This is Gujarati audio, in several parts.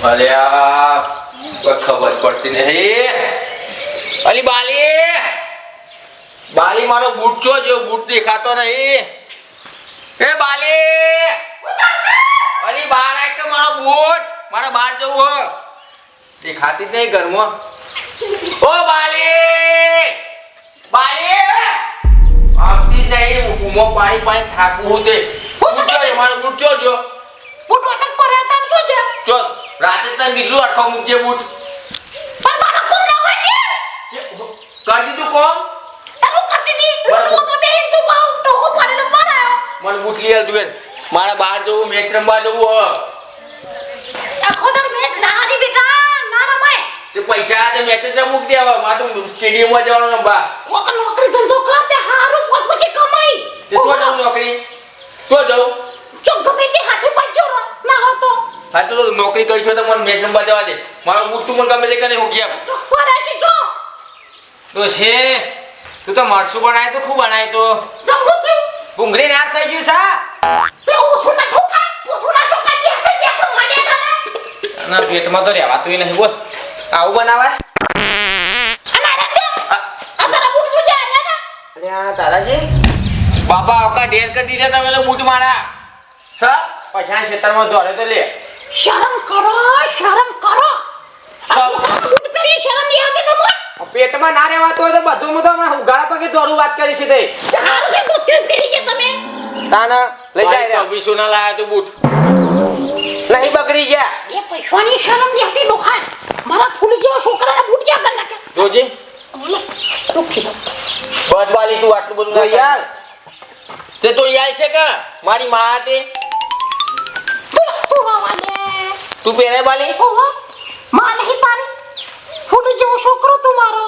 અલ્યા ખબર પડતી નહીં. અલી બાલી મારો બૂટ છો જો બૂટ દેખાતો નહીં. એ બાલી અલી બાર આય કે મારો બૂટ મારે બહાર જવું હો. દેખાતી જ નહીં ઘરમાં. ઓ બાલી આવતી નહીં. ઉમો પાણી થાકવું તે મારો બૂટ છો જો બૂટ વગર પરાતા જોજે. ચો રાતે તને કીધું અઠો મૂકજે બૂટ. પણ મારા કોમ ના હોય કે કરી દીધું કોમ તારું કરતી ની બૂટ તો બેન તું પાઉ તો હું પાડીને મારાયો. મને બૂટ લઈ આલ તું બેન. મારા બહાર જવું મેચ રમવા જવું હ. આખો દર મેચ ના હારી બેટા ના રમાય. તે પૈસા તે મેચ જ મૂક દેવા. મારે તો સ્ટેડિયમમાં જવાનું રમવા. કોક નોકરી ધંધો કર તે હારું પોત પછી કમાઈ. તે તો જાઉં નોકરી તો જાઉં જો ગમે તે હાથે બચ્ચો ના હોતો હા તો નોકરી કરીશું તો મને મેચ રમવા જવા દે. મારો બૂટ તું મને ગમે તે કને હું ગયા તો પરાશી જો તો છે તું તો મરસું બનાય તો ખૂબ બનાય તો જંગુ તું ભૂંગળી નાર થઈ ગયું સા તે ઓસુના ઠોકા કે તો મને તને ના પેટમાં તો રહેવાતું નહીં બોલ આવું બનાવાય તારા બૂટ શું જા રહ્યા ને અરે તારાજી બાબા ઓકા ઢેર કરી દીધા તમે તો બૂટ મારા સા પૈસા ખેતરમાં દોડે તો લે શરમ કરો બૂટ પહેરી શરમ નહીં આવતી તમને પેટમાં ના રહેવાતું હોય તો બધું હું તો ઉગાડા પગે દોડું વાત કરી છે તે હારું છે તો તે પહેરી જે તમે તાના લઈ જાય 2600 ના લાયા તું બૂટ નહીં બગડી ગયા એ પૈસાની શરમ નહીં આવતી ડોખા મારા ફૂલી જેવા છોકરાના બૂટ જ્યાં કર નાખે જોજી ઓલે રૂકી દો બસ બાલી તું આટલું બધું તો યાર તે તો યાર છે કે મારી માં હતી તું રવા દે તું પહેરે બાલી ઓહો માં નહીં તારી ફૂલી જેવો છોકરો તું મારો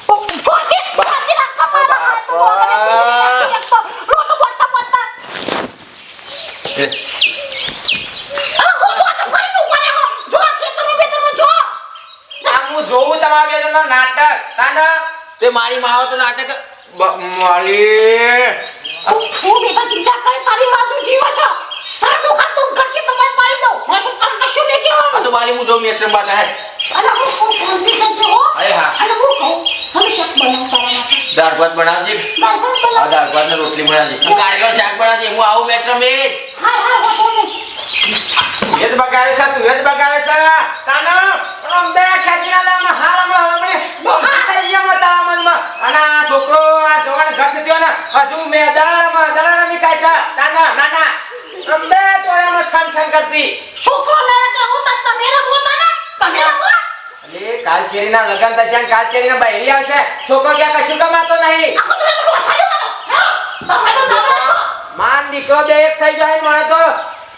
ઓ જોકે બાજી રાખા મારા હાથ તો એક તો લોટો બોલતા આ હો તો ફરી નું પડે હો જો ખેતરમાં બેતરમાં જો આ હું જોઉં તમારા બે જણનો નાટક તાના તે મારી માં તો નાટક માલી તું બેટા ચિંતા કરે તારી માં તું જીવ છે તારા ડોકા તું કરશે તો મેં પાડી દઉં હું શું કામ કશું નહીં આ કહેવાનું તો બાલી હું જો મેચ રમવા જાય અને હું શાંતિ કરજો હો અરે હા. અને હું કહું હવે શાક બનાવ તારા માટે દાળ ભાત બનાવજે દાળ ભાત બનાવ. આ દાળ ભાત ને રોટલી બનાવજે કારેલો શાક બનાવજે હું આવું મેચ રમે હા હા હો બોલે એ જ બગાડે છે તું એ જ બગાડે છે તાના આમ બે ખેતીના લામાં હાલમાં હમણે થઈ ગયા તારા મનમાં અને આ છોકરો આ જવાન ઘટ થયો ને હજુ મે દલાળમાં વિકાય છે તાના નાના આમ બે ચોળામાં સંસન કરતી છોકરો લડકા હોતા તમે રમોતા ને તમે રમો અલે કાલ ચેરીના લગન થશે અને કાલ ચેરીના બહેરી આવશે છોકરો ક્યાં કશું કમાતો નહીં આખો તો રોઠા દે મને તમે તો નામો માન દીકરો બે એક થઈ જાય મને તો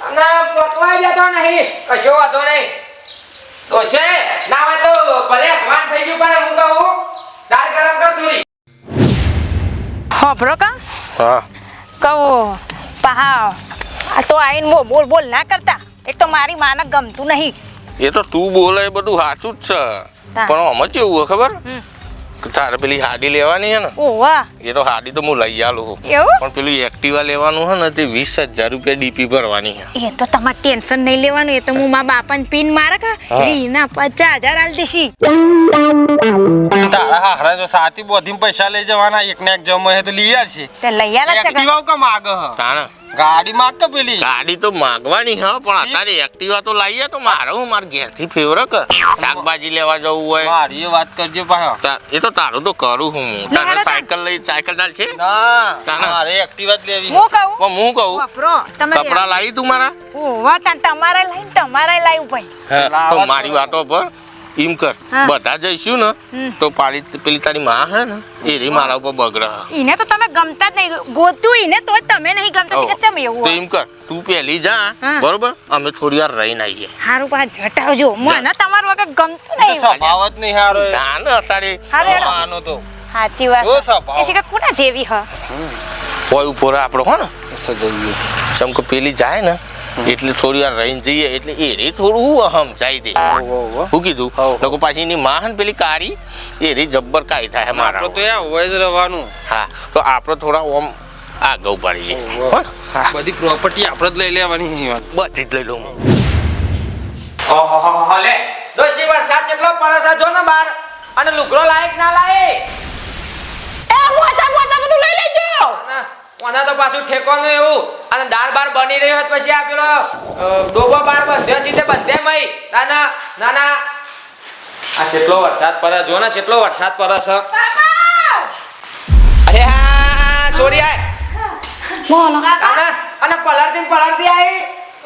અને પકવાઈ જતો નહીં કશો વાંધો નહીં તો છે ના હોય તો ભલે વાન થઈ ગયું પણ હું કહું દાળ ગરમ કર થોડી હોભરો કા હા કહું પહા આ તો આઈને બોલ ના કરતા એક તો મારી માને ગમતું નહીં એ તો તું બોલે એ બધું સાચું જ છે પણ આમાં કેવું હોય ખબર કે તારે પેલી હાડી લેવાની છે ને ઓવા એ તો હાડી તો હું લઈ આલું એવું પણ પેલું એક્ટિવા લેવાનું છે ને તે 20,000 રૂપિયા ડીપી ભરવાની છે એ તો તમારે ટેન્શન નહીં લેવાનું એ તો હું મારા બાપાને પિન મારા કા રીના 50,000 આલ દેશી તારા હારા જો સાથી બોધીમ પૈસા લઈ જવાના એક ને એક જમો હે તો લઈ આવશે તે લઈ આલ છે એક્ટિવા કા માગ હ તાણે ગાડી માગ કે પેલી ગાડી તો માગવાની હા પણ અત્યારે એક્ટિવા તો લાવીએ તો મારે હું મારા ઘેરથી ફેવરે કે શાકભાજી લેવા જવું હોય મારી એ વાત કરજે પાહો એ તો તારું તો કરું હું તારે સાયકલ ચાલશે ના મારે એક્ટિવા જ લેવી હું કહું પણ હું કહું વાપરો તમે કપડા લાવી તું મારા ઓવા તમારે લઈને તમારે લાવ્યું ભાઈ હા તો મારી વાતો પર એમ કર બધા જઈશું ને તો પેલી તારી માં હે ને એ રી મારા ઉપર બગડે ઈને તો તમે ગમતા જ નહીં ગોતું ઈને તો તમે નહીં ગમતા છે કે ચમ એવું તો એમ કર તું પહેલી જા બરોબર અમે થોડી વાર રહીને આવીએ હારું પા જટાવજો મને તમારું વગર ગમતું નહીં સ્વભાવ જ નહીં હારો તાને અત્યારે આનો તો સાચી વાત જો સ્વભાવ. એ છે કે કોના જેવી હ કોઈ ઉપર આપણો હો ને સજાઈએ ચમ કે પેલી જાય ને એટલે થોડી વાર રહીને જઈએ એટલે એ રે થોડું સમજાઈ દે શું કીધું લોકો પાછી એની માં હે ને પેલી કારી એ રે જબ્બર કાઈ થાય મારા તો યા હોય જ રહેવાનું હા તો આપણે થોડા ઓમ આગળ પાડીએ હો ને બધી પ્રોપર્ટી આપણે જ લઈ લેવાની બધી જ લઈ લઉં ઓહો લે ડોશી વરસાદ જેટલો પડે છે જો ને બાર અને લુગડો લાયક ના લાય એ મોચા બધું લઈ લેજો. ઓના તો પાછું ઠેકવાનું એવું અને દાળ બાર બની રહ્યો હોત પછી આ પેલો ડોબો બાર બધે સીધે બધે મય નાના નાના આ કેટલો વરસાદ પડે જો ને કેટલો વરસાદ પડે છે અરે હા સોરી આય બોલો. નાના અને પલળતી આઈ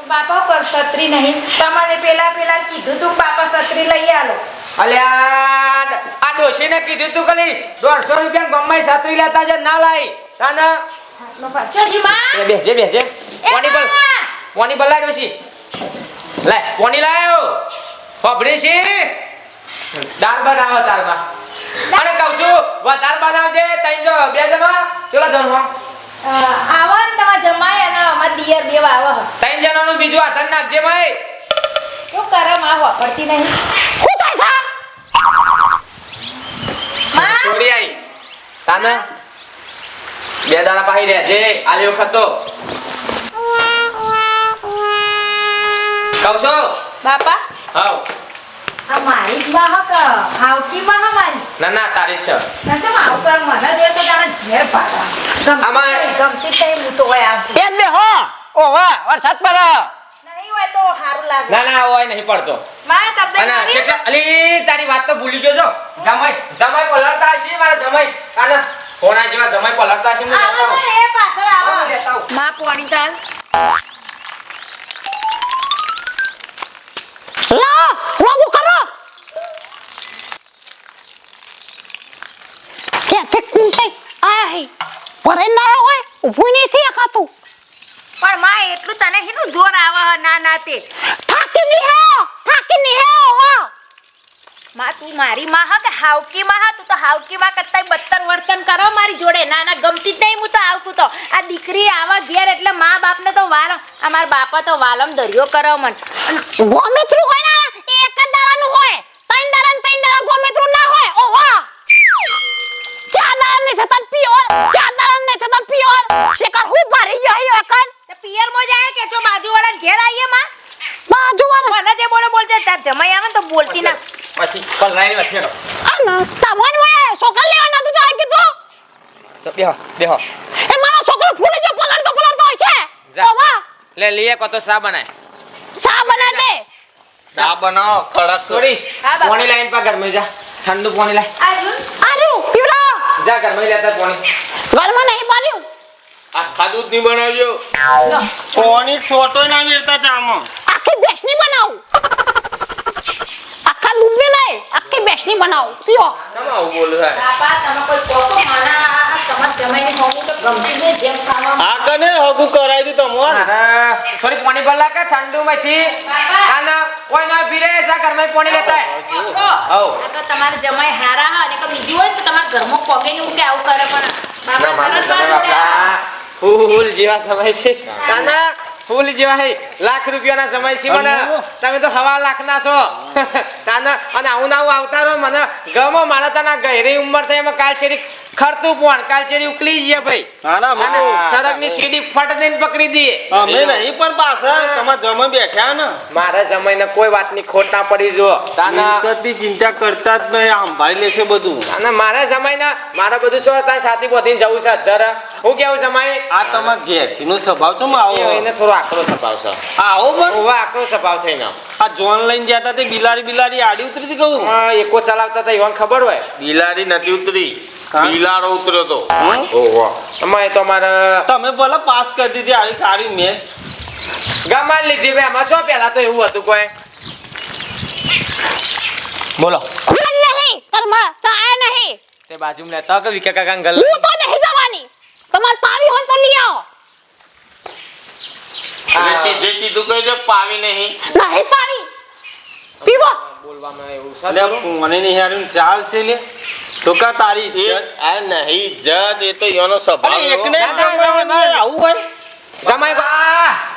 બાપા પર છત્રી નહીં તમારે પેલા કીધું તું બાપા છત્રી લઈ આલો. અલ્યા આ ડોશીને કીધું તું કલી 150 રૂપિયા ગમ્માઈ છત્રી લેતા જ ના લાઈ નાના જોજી માં બેજે પોની બલાય ડોશી લાય પોની લાયો ખબરી છે દાળ બનાવો તારમાં અને કહું છું વધારે બનાવજે તઈ જો બે જણો ચલો જણો આવો ને તમાર જમાય અને અમાર દિયર બે આવો તઈ જણાનું બીજું હાથન નાખજે ભાઈ શું કરે માં વાપરતી નહીં શું થાય છે? છોડી આઈ તાના બે દાડા પાહી રહેજે આલી વખત તો કહું છું બાપા હાવ આ મારી જ વાહક હાવકી માં મારી ના તારી જ છે ના તો આવ કર મને જો તો જાણે ઝેર પાડા આમાં- ગમતી તઈ હું તો હોય આવ બેન બે હો ઓહો વરસાદ પડે નહીં હોય તો સારું લાગે ના હોય નહીં પડતો માં તબે અને છેટલા અલી તારી વાત તો ભૂલી ગયો છો જમાઈ પલળતા હશે મારા જમાઈ કાના કોના જેવા જમાઈ પલળતા હશે હું લેતા આવો આવું. એ પાછળ આવો હું લેતા આવું. માં પોણી તાલ લાગુ કરો કે કુંટે આયા હે પરે ના હોય ઊભું નહીં થઈ ખાતું. પણ માં એટલું તને હીનું જોર આવે હ ના તે થાકી નહીં હે ઓવા. માં તું મારી માં હ કે હાવકી માં હ તું તો હાવકી માં કરતાય બદતર વર્તન કરો મારી જોડે ના ગમતી જ નહીં હું તો આવશું તો આ દીકરી આવા ઘેર એટલે માં બાપને તો વાલ અમાર બાપા તો વાલમ દરિયો કરો મન ગોમિત્રુ હોય ને એ એક જ દાડાનું હોય. ત્રણ દાડા ગોમિત્રુ ના હોય ઓવા. ચાર દાડા નહીં થતા પિયોર શેકર હું ભરી ગયો એકન તે પિયર મો જાય કે જો બાજુવાળા ઘેર આવીએ માં બાજુવાળા મને જે બોલતે તાર જમાઈ આવે ને તો બોલતી ના પછી પલળાઈ નથી આના તમોન મોય છોકરા લેવા નતું જાય કીધું. તો બેહો એ મારો છોકરો ફૂલી જો પલળતો હોય છે જા. ઓવા. લે લીએ કો તો સા બનાય સા બના દે. ચા બનાવો કડક. સોરી હા, બાપા. પાણી લાઈન પા ઘરમાં જા ઠંડુ પાણી લાય આજુ આર્યું પીવડા જા ઘરમાં લેતા પાણી ઘરમાં નહીં પાલ્યું. આખા દૂધ ની બનાવજો. પાણી છોટો ના મેરતા ચામાં આખી બેસની બનાવું. આખા દૂધની નહીં આખી બેસની બનાવું પીઓ. તમે આવું બોલો છે બાપા તમે કોઈ કોકો માના તમાર જમાઈને હોવું તો ગમતી ને જેમ ખાવા આ કને હગુ કરાઈ દીધું તમોન થોડી પાણી ભરલા કે ઠંડુ માંથી બાપા. કાના કોઈ ના પીરે જા ઘરમાં પાણી લેતા આવ. આ તો તમારે જમાઈ હારા હા અને કોઈ બીજું હોય ને તો તમારા ઘરમાં પોગે ને કે આવું કરે પણ ના માનો સરસ સમય વાત બાપા ફૂલ જેવા સમય છે કાના ફૂલ જેવા હે લાખ રૂપિયાના સમય છે મને તમે તો હવા લાખના છો કાના અને આવું ના આવું આવતા રહો મને ગમો મારા તના ગહેરી ઉંમર થઈ એમાં કાલચેરી ખરતું પણ કાલચેરી ઉકલી ગયા ભાઈ ના અને સરગની સીડી ફટ દઈને પકડી દઈએ અમે નહીં પણ પાછળ તમાર જમે બેઠા ને મારા સમયને કોઈ વાતની ખોટ ના પડી જો તાના મિલકતની ચિંતા કરતા જ નહીં આ સંભાળી લેશે બધું અને મારા સમયના મારા બધું શું તાર સાથી બોધીને જવું છે અધર હું કેવું સમય આ તમાર ઘેરથીનો સ્વભાવ છે આવો એને થોડો આકરો સ્વભાવ છે આવો પણ ઓવા આકરો સ્વભાવ છે એનો આ જોન લઈને જતા તે બિલાડી આડી ઉતરી હતી કહું એકો ચલાવતા હતા એવાને ખબર હોય બિલાડી નથી ઉતરી હા? બિલાડો ઉતર્યો તો હમ? ઓહો અમારે તો અમારે તમે ભલે પાસ કરી દીધી આવી કાળી મેસ ગામમાં લીધી ભાઈ આમાં શું પહેલા તો એવું હતું કોઈ બોલો ખબર નહીં ઘરમાં ચા નહીં. તે બાજુમાં લેતા કે વિકા કાકા ગલ હું તો નહીં જવાની. તમાર પાવી હોય તો લઈ આવો. એટલે સીધે સીધું કહી દો કે પાવી નહીં. નહીં પાવી પીવો. બોલવામાં એવું એટલે મને નહીં હારું ચાલ છે લે તો કા તારી એ ઇજ્જત? આ નહીં જદ એ તો એનો સ્વભાવ અરે એવો. એકને જ ના, ના, જમવાનું ના, ના. આવું હોય જમાઈ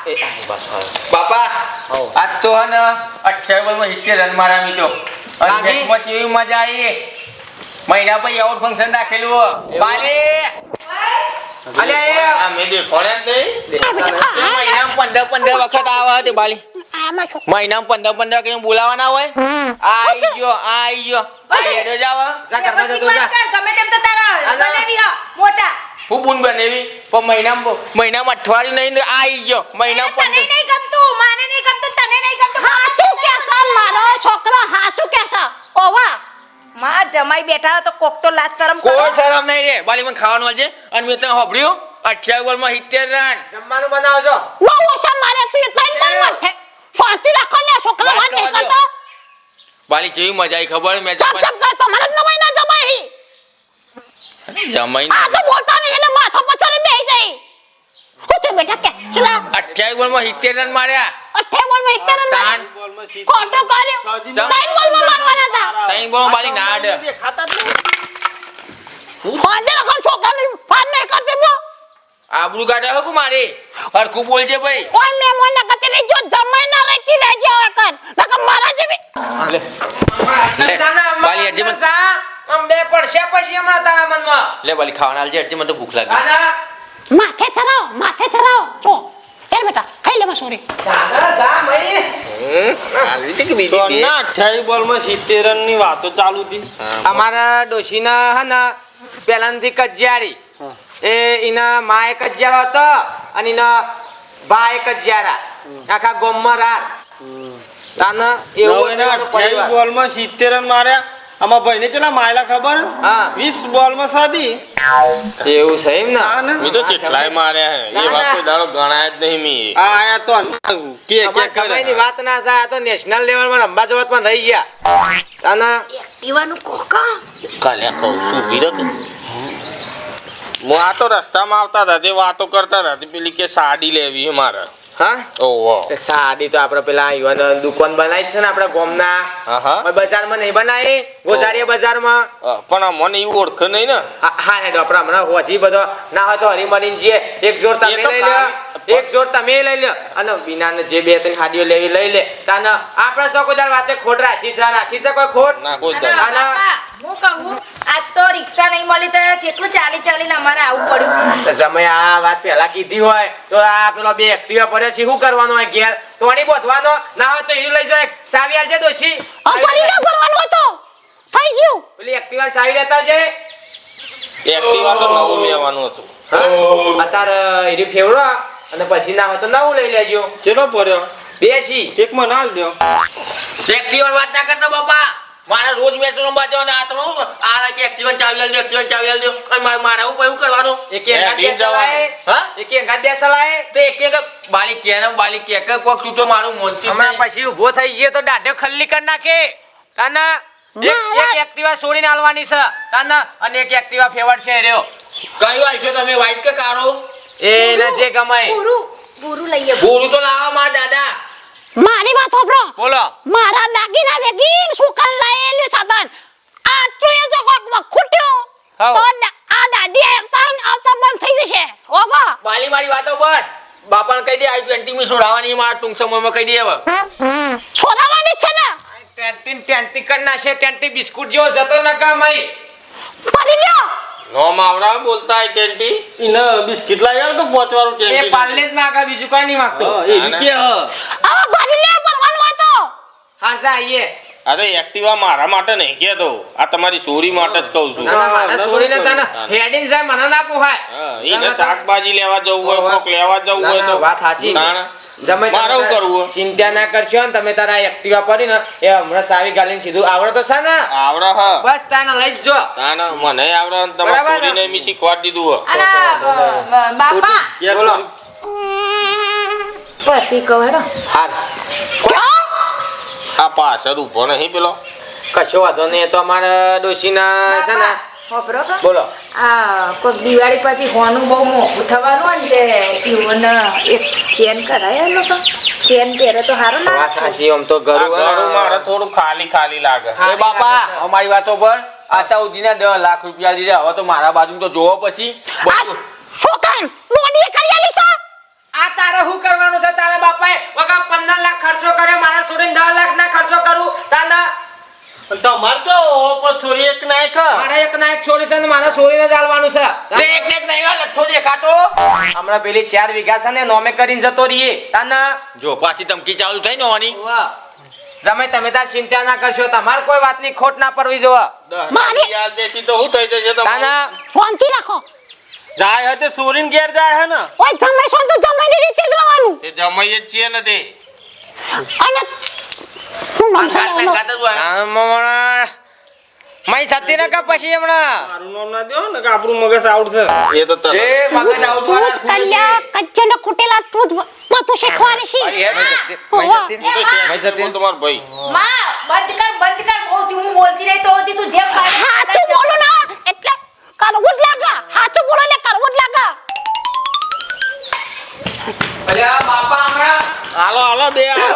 એ બસ હવે. બાપા હઉ. આજ તો હે ને 28 બોલમાં 70 રન મારા મીટો અને લાગી? મેચમાં કેવી મજા આવી મહિના પછી આઉટ ફંક્શન રાખેલું હો. બાલી અલ્યા એ આ મેં દેખોણે જ નહીં આ બેટા, એ મહિનામાં 15 વખત આવે તે બાલી આમાં છો મહિનામાં 15 કઈ બોલાવાના હોય આઈ ગયો આ હેડો જાવ જા એ ઘરમાં પછી જતો જા બંધ કર, ગમે તેમ તો તારા આના. બનાવી હ મોટા હું બુન બનેવી પણ મહિનામાં અઠવાડિયું નહીં ને આઈ ગયો મહિનામાં તને 15 નહીં ગમતું, માને નહીં ગમતું, તને નહીં ગમતું. હાચું કેસે મારો છોકરો હાચું કેસે ઓવા માં જમાઈ બેઠા હો તો કોક તો લાજ શરમ કરો. કોઈ શરમ નહીં રે બાલી મને ખાવાનું આવજે અને મેં તને હોભળ્યું 28 બોલમાં 70 રન જમવાનું બનાવજો બહુ ઓછા મારે તું એ તૈન બોલ મઠે શાંતિ રાખો ને છોકરો વાત વાત નહીં કરવા કરતો બાલી જેવી મજા આવી ખબર મેં ચપ ચપ કરતો મને નવાઈ ના જમાઈ જમાઈ આ તો બોલતા નહીં એટલે માથા પછાડી બેહી જાય હું તે બેટા કે ચલા 28 બોલમાં 70 રન માર્યા 28 બોલ માં 71 રન તાન. બોલમાં સીધી ખોટો કર્યો સાદી ત્રણ બોલ માં મારવાના હતા ત્રણ બોલ બાલી ના આડે. દેખાતા જ નહીં. ફોન દે રખો છોકરાની ફોન નહીં કરતી મો આબરૂ કાઢે હકુ મારી હરખું બોલજે ભાઈ ઓય મેમોન ના કતે જો જમાઈ ના રહેતી રહેજે ઓકન નકર મારા જેવી લે લે બાલી અરજી મને આમ બે પડશે પછી હમણાં તારા મનમાં લે બાલી ખાવાના આલજે અરજી મને તો ભૂખ લાગી આના માથે ચડાવ જો એર બેટા ખાઈ લે બસોરી જાના જા મઈ આવી રીતે કે બીજી બે સોના 28 બોલમાં 70 રનની વાતો ચાલુ હતી. અમારા ડોશીના હના પહેલાંથી કજિયારી એ એના મા એક કજિયારો હતો અને એના બા એક કજિયારા આખા ગોમમાં રાર તાના એવું હતું એનો 28 પરિવાર. બોલમાં 70 રન માર્યા. આમાં ભાઈને ચેલા માયલા ખબર? હા. 20 બોલમાં સાદી. એવું છે એમ હા ને ને? મેં તો ચેટલાય માર્યા હે એ વાત કોઈ દાડો ગણાય જ નહીં મી આ આયા તો કે અમારા સમયની વાત ના થાય આ તો નેશનલ લેવલમાં રમવા જવતમાં રહી ગયા અને એક્ટિવાનું કોકા કાલ્યા કહું છું વિરત હું આ તો રસ્તામાં આવતા હતા તે વાતો કરતા હતા તે પેલી કે સાડી લેવી છે મારે હા ઓહો તે સાડી તો આપણે પેલા યુવાન દુકાન બનાવી છે ને આપણે ગોમના હા, હા. ઓય બજારમાં નહીં બનાવી ગોઝારીયા બજારમાં પણ આ મને એવું ઓળખ નહીં ને હા હેડો આપણે હમણાં હોજી બધો ના હોય તો હરીમરીને જઈએ એક જોર તમે એ તો લઈ લો ખાલી- એક જોર તમે લઈ લો અને બીનાને જે બે ત્રણ સાડીઓ લેવી લઈ લે તાને આપણે સૌ કોઈ દાડ વાતે ખોટ રાખી છે કોઈ ખોટ ના કોઈ અને દાડો. આના- બાપા, હું કહું આજ તો રિક્ષા નહીં મળી તો જેટલું ચાલીને અમારે આવવું પડ્યું. તો સમય આ વાત પહેલા કીધી હોય તો આ પેલો બે એક્ટિવા પડ્યો છે શું કરવાનો હોય ઘેર તોડી બોધવાનો ના હોય તો હીરું લઈ જાવ સાવી આલજે ડોશી આ પડી ના ભરવાનું હતો થઈ ગયું પેલી એક્ટિવા સાવી લેતા આવજે એક્ટિવા તો નવું લેવાનું હતું હા? અત્યારે હીરી ફેવરો અને પછી ના હોય તો નવું લઈ લેજો ચેલો પડ્યો બેસી એક માં ના લ્યો. એક્ટિવા વાત ના કરતો બાપા મારા રોજ મેચ રમવા જવાનું આ તમે આ કે એક્ટિવા ચાવી આલજો અને મારા હું કયું કરવાનું એક એંગાત ડીન બેસલાય હા એક એંગાત બેસલાય તો એક બાલી કે કોક તું તો મારું મોનતી હમણાં પછી ઊભો થઈ ગયો તો દાઢો ખલ્લી કરી નાખે તાના એક એક્ટિવા છોડીને આલવાની છે તાના અને એક એક્ટિવા ફેવર છે રહ્યો કયું આલશો તમે વાઈટ કે કાળો એને જે ગમાય પૂરું લઈએ ગુરુ તો લાવો મારા દાદા મારી વાત હોભળો બોલો મારા દાગીના વેગીન સુકન લાયેલું સાધન આટલું એ જો કોક ખૂટ્યું હાઉ. તો આ દાડી આવતા બંધ થઈ જશે ઓવા બાલી મારી વાતો પર બાપાને કહી દે આ 20 માં છોડાવવાની મારા ટૂંક સમયમાં કહી દે હવે છોરાવાની જ છે ને ટેન્ટી કર નાખે ટેન્ટી બિસ્કુટ જેવો જતો ન કમાઈ પડી લ્યો નો માવડા બોલતા હે ટેન્ટી ઈને બિસ્કિટ લાવ્યા તો પોચવાળું એ ટેન્ટી. પાલ્લે જ માગા બીજું કઈ નહીં માગતો હા, એ રીતે હ. આવા પડી લ્યો ભરવાનું હતો હા સા આઈએ આ તો એક્ટિવા મારા માટે નહીં કહેતો આ તમારી સોરી માટે જ કહું છું ના મને છોડીને તને હેડિંગ જાય મને ના પોહાય હા એને શાકભાજી લેવા જવું હોય કોક લેવા જવું હોય તો વાત સાચી તાણ. જમે મારે શું કરવું? ચિંતા ના કરશો ને તમે તારા એક્ટિવા પડી ને એ હમણાં સાવી ગાલીને સીધું આવડે તો છે ને આવડે હ બસ તાને લઈ જ જો તાણ મને આવડે ને તમારી બરાબર ને? સોરીને મેં શીખવાડી દીધું હ અને બાપા ક્યાં બોલો પછી કહો હેડો હાર આ પાછળ ઊભો નહીં પેલો કશો વાંધો નહીં એ તો અમારા ડોશીના છે ને ખબરો તો બોલો આ કોઈ દિવાળી પછી હોનું બહુ મોટું થવાનું હોય ને તે ઈવન એક ચેન કરાય એ લોકો ચેન પહેરે તો સારું ના વાત સાચી આમ તો આ ગરું ઘરું મારે થોડું ખાલી ખાલી લાગે એ બાપા અમારી વાતો પર આતા ઉધીના 10 લાખ રૂપિયા દીધા હવે તો મારા બાજુ તો જોવો પછી બધું. છોકરાન લોડી કરી આલી છે આ તારે શું કરવાનું છે તારા બાપાએ વગર 15 લાખ ખર્ચો કર્યો મારા છોડીને 10 લાખ ના ખર્ચો કરું તાના તમારે તો ઓપો છોરી એક નાખ મારા એક ના એક છોડી છે ને મારા છોરીને ચાલવાનું છે તે એક ને એક નહીં હોય, લઠ્ઠો દેખાતો. હમણાં પેલી 4 વીઘા છે ને નોમે કરીને જતો રહીએ તાના જો પાછી ધમકી ચાલુ થઈ ને ઓની. જમે તમે તાર ચિંતા ના કરશો તમારે કોઈ વાતની ખોટ ના પડવી જોવા મારી- યાદ દેશી તો હું થઈ જશે તમારે? તાના શાંતિ રાખો જાય હતે સોરીન ઘેર જાય હે ને ઓય જમાઈ છો તો જમાઈની રીતે જ રહેવાનું તે જમાઈ જ છીએ ને તે. અને હું નામ છે અંગાત એનો? અંગાત જ હોય. મય સતી ના કા પછી હમણાં મારું નામ ના દેવો ને કે આપણું મગજ આઉટ છે એ તો તરત. એ મગજ આવું તું જ કલ્યા કચ્ચેનો કુટેલા તું જ બધું શીખવાડી છે અરે હેડ. ઓવા. હું તો શેઠ છું, તમારો ભાઈ. માં બંધ કર બહુ હું બોલતી રહી તો હતી તું જેમ પાડે હાચું બોલો ના એટલે કરવું જ લાગે હાચું બોલો એટલે કરવું જ લાગે અલ્યા બાપા હમણાં. હાલો હાલો બે હાલો.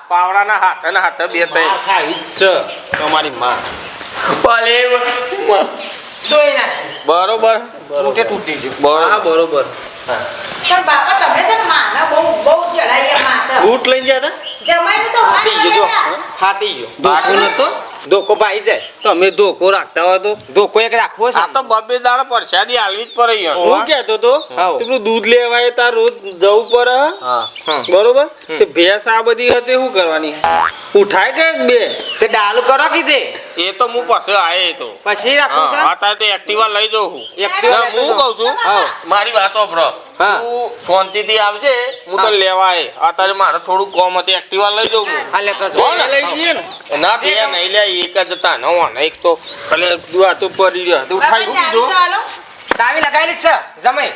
પાવડાના હાથે ને હાથે બે થઈ. માર ખાઈ જ છે તમારી માં દોઈ નાખી બરોબર તૂટે તૂટી ગયું હા બરોબર. બરોબર પણ બાપા તમે છે ને માના બહુ ચડાઈ માતા બૂટ લઈને ગયા હતા જમાઈને તો ફાટી ગયો જો ફાટી ગયો ધોકો નતો ધોકો પાઈ જાય તમે ધોકો રાખતા હોય તો ધોકો એક રાખવો છે આ તો બબે દાડા પરસાદી આલવી જ પડે યાર. હું કહેતો તો હાઉ. પેલું દૂધ લેવાય તાર રોજ જવું પડે હે? હા બરોબર તે ભેંસ આ બધી હતી શું કરવાની ઉઠાય કે એક બે તે ડાલુ કરો કીધે એ તો હું પાસે આયે તો. પછી રાખવું હા છે અત્યારે તે એક્ટિવા લઈ જાઉં છું. Activa ના, હું કહું છું હા. મારી વાત સાંભળો. હા. તું શાંતિથી આવજે હું તો લેવા આયે. અત્યારે મારે થોડું કોમ હતી એક્ટિવા લઈ જાઉં હું. હા લેતો હો ને? લઈ જઈએ ને ના બે નહીં લે એક જ હતા નવો ને એક તો એટલે દુઆ તો પડી રહ્યો તો ઉઠાઈ દીધો ચાવી લગાવેલી છે જમાઈ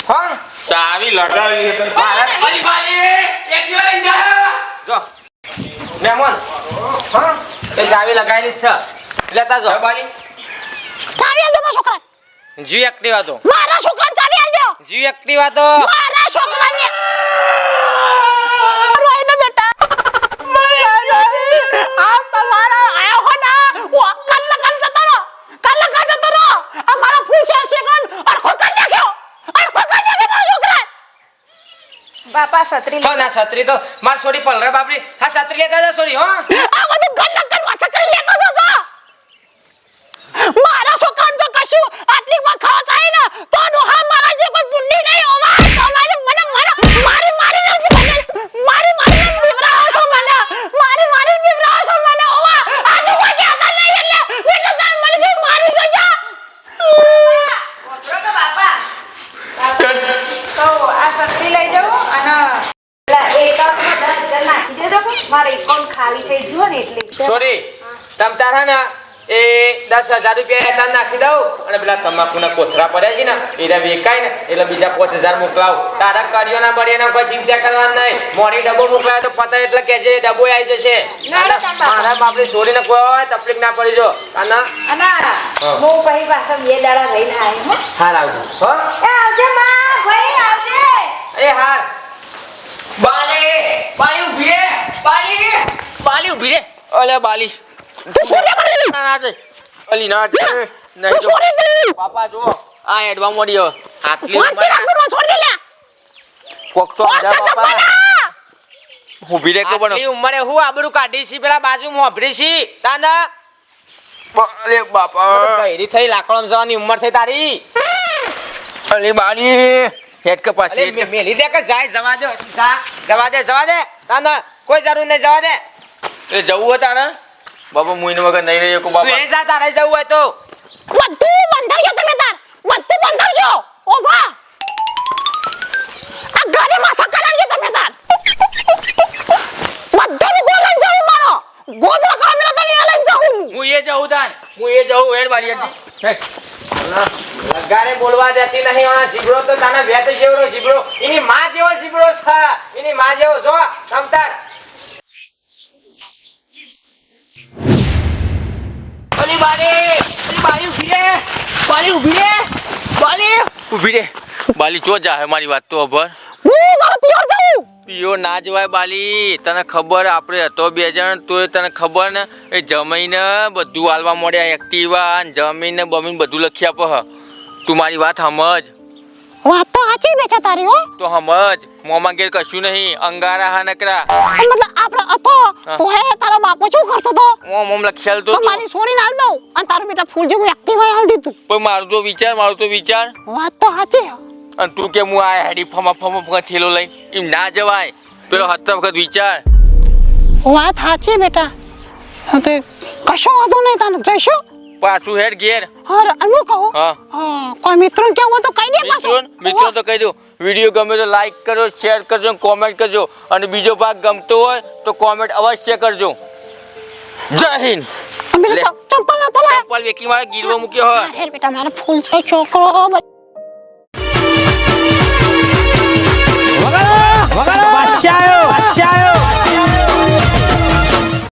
હા ચાવી લગાવી અલી બાલી, એક દિવસ લઈને જા. જો મહેમાન હા તે ચાવી લગાવેલી જ છે લેતા જો જા બાલી. ચાવી આલ દો મારા છોકરાને જી એક્ટિવા તો મારા છોકરાને ચાવી આલ દો જી એક્ટિવા તો મારા છોકરાને રોય ને બેટા આ તમારા આયો હો ના કલ જતો રહો આ મારા ફૂલ છે સેકન્ડ અડખો કરી નાખ્યો મારા છોકરા બાપા છત્રી હો ના છત્રી તો માર છોડી પલરે બાપરી હા છત્રી લેતા જા છોડી હો આ બધું ગલ્લકન માથા કરી લેતો તો જો મારા છોકરાને તો કશું આટલી વખાણ થાય ને તો ડોહા મારા જે કોઈ પુંડી નહીં હોવા તમારે મને મારી બીવરાવો છો મને મારી બીવરાવો છો મને હોવા આજે કોઈ કે આતા નહીં એટલે બેટા તાર મને જે મારી જોજો તો બાપા તો આ છત્રી લઈ જાવ અને એકાઉન્ટમાં 10,000 નાખી દેજો મારે એકાઉન્ટ ખાલી થઈ ગયું ને એટલે છોડી તમ તારા ને એ 10,000 રૂપિયા એતા નાખી દઉં અને પેલા તમાકુના કોથરા પડ્યા છે ને એરા વેકાય ને એટલે બીજા 5,000 મોકલાવ તારા કર્યો ના બળે ના કોઈ ચિંતા કરવાની નહીં મોડી ડબો મોકલાય તો પતા એટલે કે જે ડબો આવી જશે ના, ના, ના. મારા બાપની છોડીને કોઈ તકલીફ ના પડી જો આના અને હું પછી પાછા 2 દાડા રહીને આવી હો હાર આવજો હો એ આવજે માં ભાઈ આવજે એ હાર બાલી, બાલી ઊભી રે. બાલી ઊભી રે. અલ્યા બાલી. તું છોડી કરી ના ના છે. અલી ના છે. નહીં તું જો. છોડી દે બાપા જો આ હેડવા મોડી હવે. આટલી શાંતિ ઉંમરે રાખો માં છોડી દે લે કોક તો આજા બાપા. ઊભી રે કે બનો. આટલી ઉંમરે હું આબરૂ કાઢી છી પેલા બાજુ મોભરી છી તાના અલે બાપા. ગયરી થઈ લાકડો જવાની ઉંમર થઈ તારી અલી બાલી. હેડ કે પાછી અલે મેલી દે કે જાય જવા દે જવા દે તાના કોઈ જરૂર નહીં જવા દે એ જવું હોય તારે બાપા મુઈને વગર નહીં રહી કો તું બાપા. એ જા તારે જવું હોય તો બધું બંધાવજો તમે તાર બધું બંધાવજો ઓ વાહ આ ગાડી માથા કરાવજો તમે તાર બધું ગોલન જાઉં મારો ગોદરા કામેલો તો લઈને જાઉં હું એ જવું તાન. હું એ જવું હેડ બારી હતી. હેડ. લગારે બોલવા દેતી નહીં ઓના જીબડો તો તાના વેત જેવરો જીબડો એની માં જેવો જીબડો છે એની માં જેવો જો સમતાર અલી બાલી. અલી બાલી ઊભી રે. બાલી ઊભી રે. બાલી ઊભી રે. બાલી ચો જા હે મારી વાત તો અભર. હું મારો પિયર જાઉં પીઓ ના જવાય બાલી. તને ખબર આપણે હતો 2 જણ તોય તને ખબર ને એ જમીને બધું હાલવા મળ્યા એક્ટિવા ને જમીને બમીને બધું લખી આપો હ. તું મારી વાત સમજ. વાત તો સાચી બેચા તારી હો. તો સમજ મોમાં ઘેર કશું નહીં અંગારા હા નકરા પણ મતલબ આપણે હતો તો હે તારો બાપો શું કરતો તો મોમ લખેલતો તો મારી છોરીને હાલ દઉં અને તારું બેટા ફૂલ જેવું એક્ટિવા હાલ દીધું. પણ મારું તો વિચાર વાત તો સાચી હે. અને તું કે હું આ હેડી ફમા ઠેલો લઈને એમ ના જવાય પેલો 7 વખત વિચાર વાત સાચી બેટા. હા તે કશો વાંધો નહીં તને જઈશું. પાછું હેડ ઘેર હા અનુ કહું હા કોઈ મિત્રોને કેવું હોય તો કહી દે પાછું. મિત્રો તો કહી દો વિડીયો ગમે તો લાઈક કરજો શેર કરજો કોમેન્ટ કરજો અને બીજો ભાગ ગમતો હોય તો કોમેન્ટ અવશ્ય કરજો. જય હિન્દ. બેટા ચંપલ નતો લાય. ચપ્પલ વેકી મારા ગીરવો મૂક્યો હોય અરે બેટા મારો ફૂલ છે છોકરો.